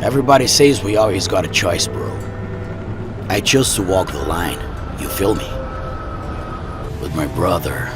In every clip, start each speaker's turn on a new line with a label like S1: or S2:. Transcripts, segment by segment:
S1: Everybody says we always got a choice, bro. I chose to walk the line, you feel me? But my brother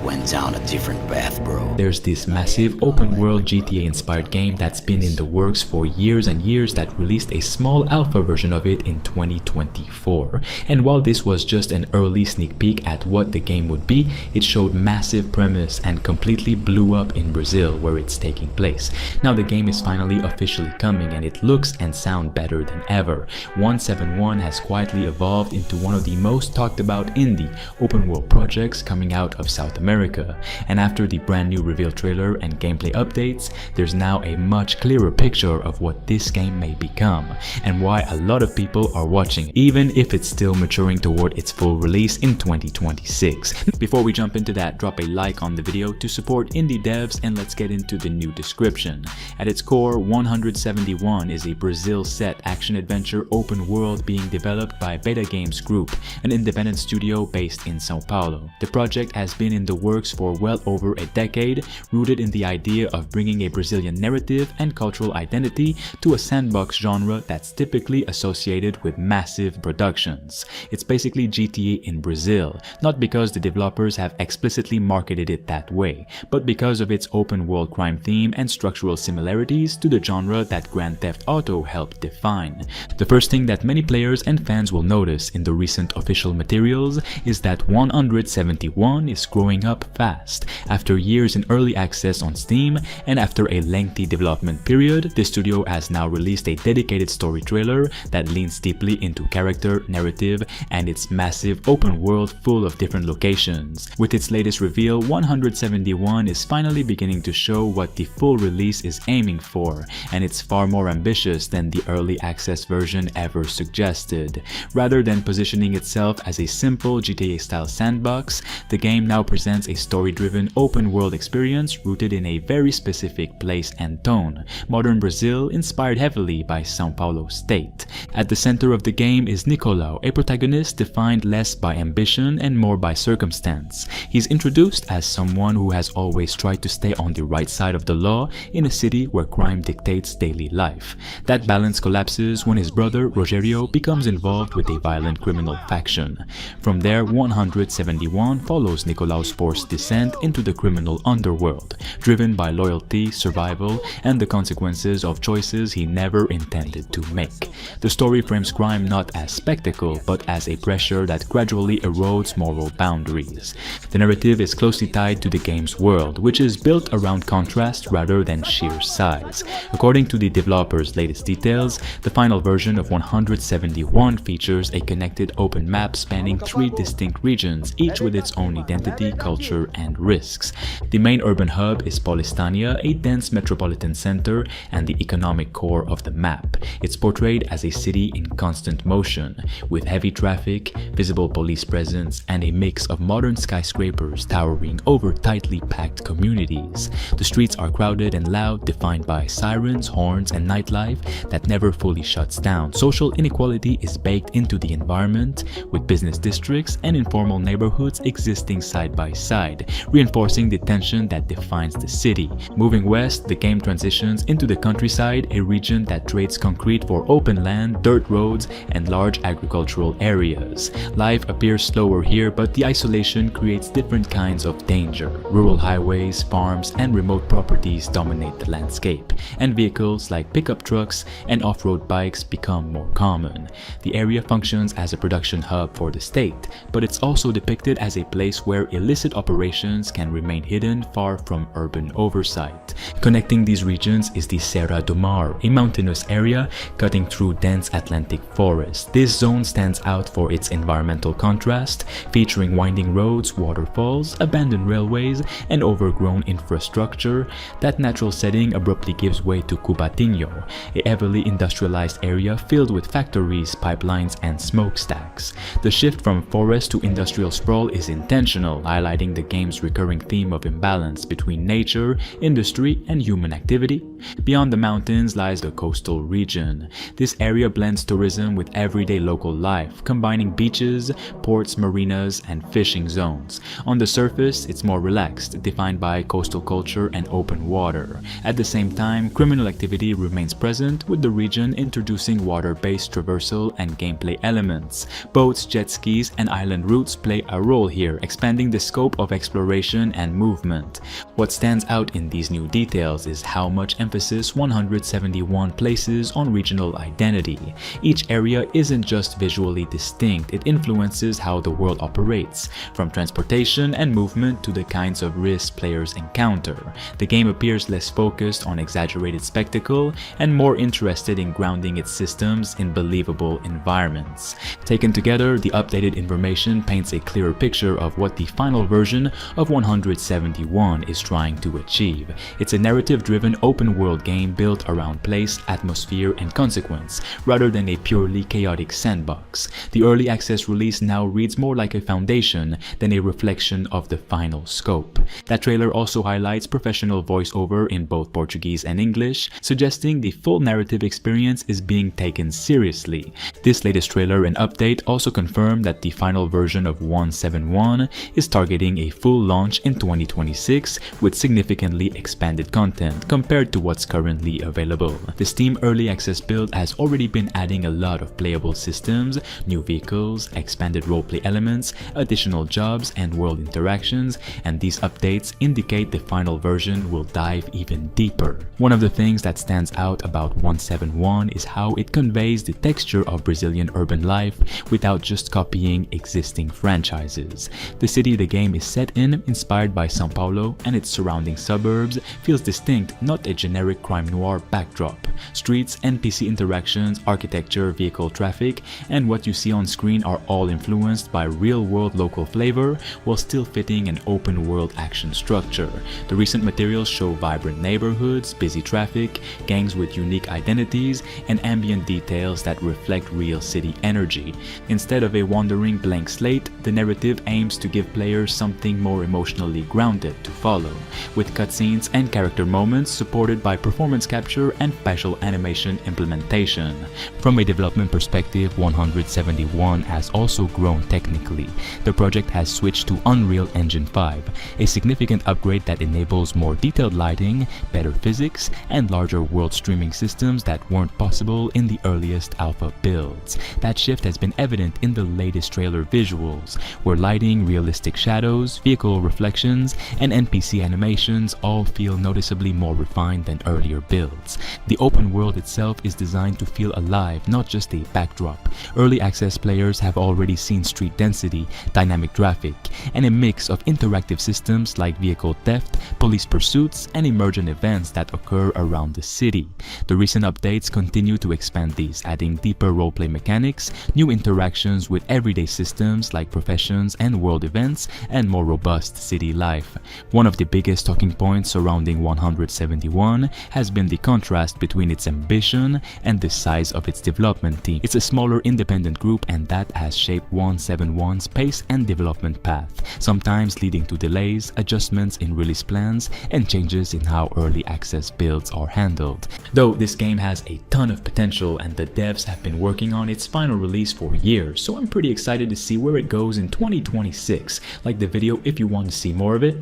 S1: went down a different path, bro.
S2: There's this massive open-world GTA-inspired game that's been in the works for years and years that released a small alpha version of it in 2024. And while this was just an early sneak peek at what the game would be, it showed massive premise and completely blew up in Brazil, where it's taking place. Now the game is finally officially coming, and it looks and sounds better than ever. 171 has quietly evolved into one of the most talked about indie open-world projects coming out of South America, and after the brand new reveal trailer and gameplay updates, there's now a much clearer picture of what this game may become and why a lot of people are watching, even if it's still maturing toward its full release in 2026. Before we jump into that, drop a like on the video to support indie devs, and let's get into the new description. At its core, 171 is a Brazil-set action-adventure open world being developed by Beta Games Group, an independent studio based in São Paulo. The project has been in the works for well over a decade, rooted in the idea of bringing a Brazilian narrative and cultural identity to a sandbox genre that's typically associated with massive productions. It's basically GTA in Brazil, not because the developers have explicitly marketed it that way, but because of its open world crime theme and structural similarities to the genre that Grand Theft Auto helped define. The first thing that many players and fans will notice in the recent official materials is that 171 is growing up fast. After years in early access on Steam and after a lengthy development period, the studio has now released a dedicated story trailer that leans deeply into character, narrative, and its massive open world full of different locations. With its latest reveal, 171 is finally beginning to show what the full release is aiming for, and it's far more ambitious than the early access version ever suggested. Rather than positioning itself as a simple GTA-style sandbox, the game now presents a story-driven open-world experience rooted in a very specific place and tone, modern Brazil inspired heavily by São Paulo state. At the center of the game is Nicolau, a protagonist defined less by ambition and more by circumstance. He's introduced as someone who has always tried to stay on the right side of the law in a city where crime dictates daily life. That balance collapses when his brother Rogério becomes involved with a violent criminal faction. From there, 171 follows Nicolau's forced descent into the criminal underworld, driven by loyalty, survival, and the consequences of choices he never intended to make. The story frames crime not as spectacle, but as a pressure that gradually erodes moral boundaries. The narrative is closely tied to the game's world, which is built around contrast rather than sheer size. According to the developer's latest details, the final version of 171 features a connected open map spanning 3 distinct regions, each with its own identity, culture, and risks. The main urban hub is Paulistânia, a dense metropolitan center and the economic core of the map. It's portrayed as a city in constant motion, with heavy traffic, visible police presence, and a mix of modern skyscrapers towering over tightly packed communities. The streets are crowded and loud, defined by sirens, horns, and nightlife that never fully shuts down. Social inequality is baked into the environment, with business districts and informal neighborhoods existing side by side, reinforcing the tension that defines the city. Moving west, the game transitions into the countryside, a region that trades concrete for open land, dirt roads, and large agricultural areas. Life appears slower here, but the isolation creates different kinds of danger. Rural highways, farms, and remote properties dominate the landscape, and vehicles like pickup trucks and off-road bikes become more common. The area functions as a production hub for the state, but it's also depicted as a place where illicit operations can remain hidden far from urban oversight. Connecting these regions is the Serra do Mar, a mountainous area cutting through dense Atlantic forest. This zone stands out for its environmental contrast, featuring winding roads, waterfalls, abandoned railways, and overgrown infrastructure. That natural setting abruptly gives way to Cubatinho, a heavily industrialized area filled with factories, pipelines, and smokestacks. The shift from forest to industrial sprawl is intentional, highlighting the game's recurring theme of imbalance between nature, industry, and human activity. Beyond the mountains lies the coastal region. This area blends tourism with everyday local life, combining beaches, ports, marinas, and fishing zones. On the surface, it's more relaxed, defined by coastal culture and open water. At the same time, criminal activity remains present, with the region introducing water-based traversal and gameplay elements. Boats, jet skis, and island routes play a role here, expanding the scope of exploration and movement. What stands out in these new details is how much emphasis 171 places on regional identity. Each area isn't just visually distinct, it influences how the world operates, from transportation and movement to the kinds of risks players encounter. The game appears less focused on exaggerated spectacle and more interested in grounding its systems in believable environments. Taken together, the updated information paints a clearer picture of what the final version of 171 is trying to achieve. It's a narrative-driven open-world game built around place, atmosphere, and consequence, rather than a purely chaotic sandbox. The early access release now reads more like a foundation than a reflection of the final scope. That trailer also highlights professional voiceover in both Portuguese and English, suggesting the full narrative experience is being taken seriously. This latest trailer and update also confirm that the final version of 171 is targeting a full launch in 2026 with significantly expanded content compared to what's currently available. The Steam Early Access build has already been adding a lot of playable systems, new vehicles, expanded roleplay elements, additional jobs, and world interactions, and these updates indicate the final version will dive even deeper. One of the things that stands out about 171 is how it conveys the texture of Brazilian urban life without just copying existing franchises. The city the game is set in, inspired by São Paulo and its surrounding suburbs, feels distinct, not a generic crime noir backdrop. Streets, NPC interactions, architecture, vehicle traffic, and what you see on screen are all influenced by real-world local flavor while still fitting an open-world action structure. The recent materials show vibrant neighborhoods, busy traffic, gangs with unique identities, and ambient details that reflect real city energy. Instead of a wandering blank slate, the narrative aims to give players something more emotionally grounded to follow, with cutscenes and character moments supported by performance capture and facial animation implementation. From a development perspective, 171 has also grown technically. The project has switched to Unreal Engine 5, a significant upgrade that enables more detailed lighting, better physics, and larger world streaming systems that weren't possible in the earliest alpha builds. That shift has been evident in the latest trailer visuals, where lighting, realistic shadows, vehicle reflections, and NPC animations all feel noticeably more refined than earlier builds. The open world itself is designed to feel alive, not just a backdrop. Early access players have already seen street density, dynamic traffic, and a mix of interactive systems like vehicle theft, police pursuits, and emergent events that occur around the city. The recent updates continue to expand these, adding deeper roleplay mechanics, new interactions with everyday systems like professions and world events, and more robust city life. One of the biggest talking points surrounding 171 has been the contrast between its ambition and the size of its development team. It's a smaller independent group, and that has shaped 171's pace and development path, sometimes leading to delays, adjustments in release plans, and changes in how early access builds are handled. Though this game has a ton of potential and the devs have been working on its final release for years, so I'm pretty excited to see where it goes in 2026. Like the video if you want to see more of it.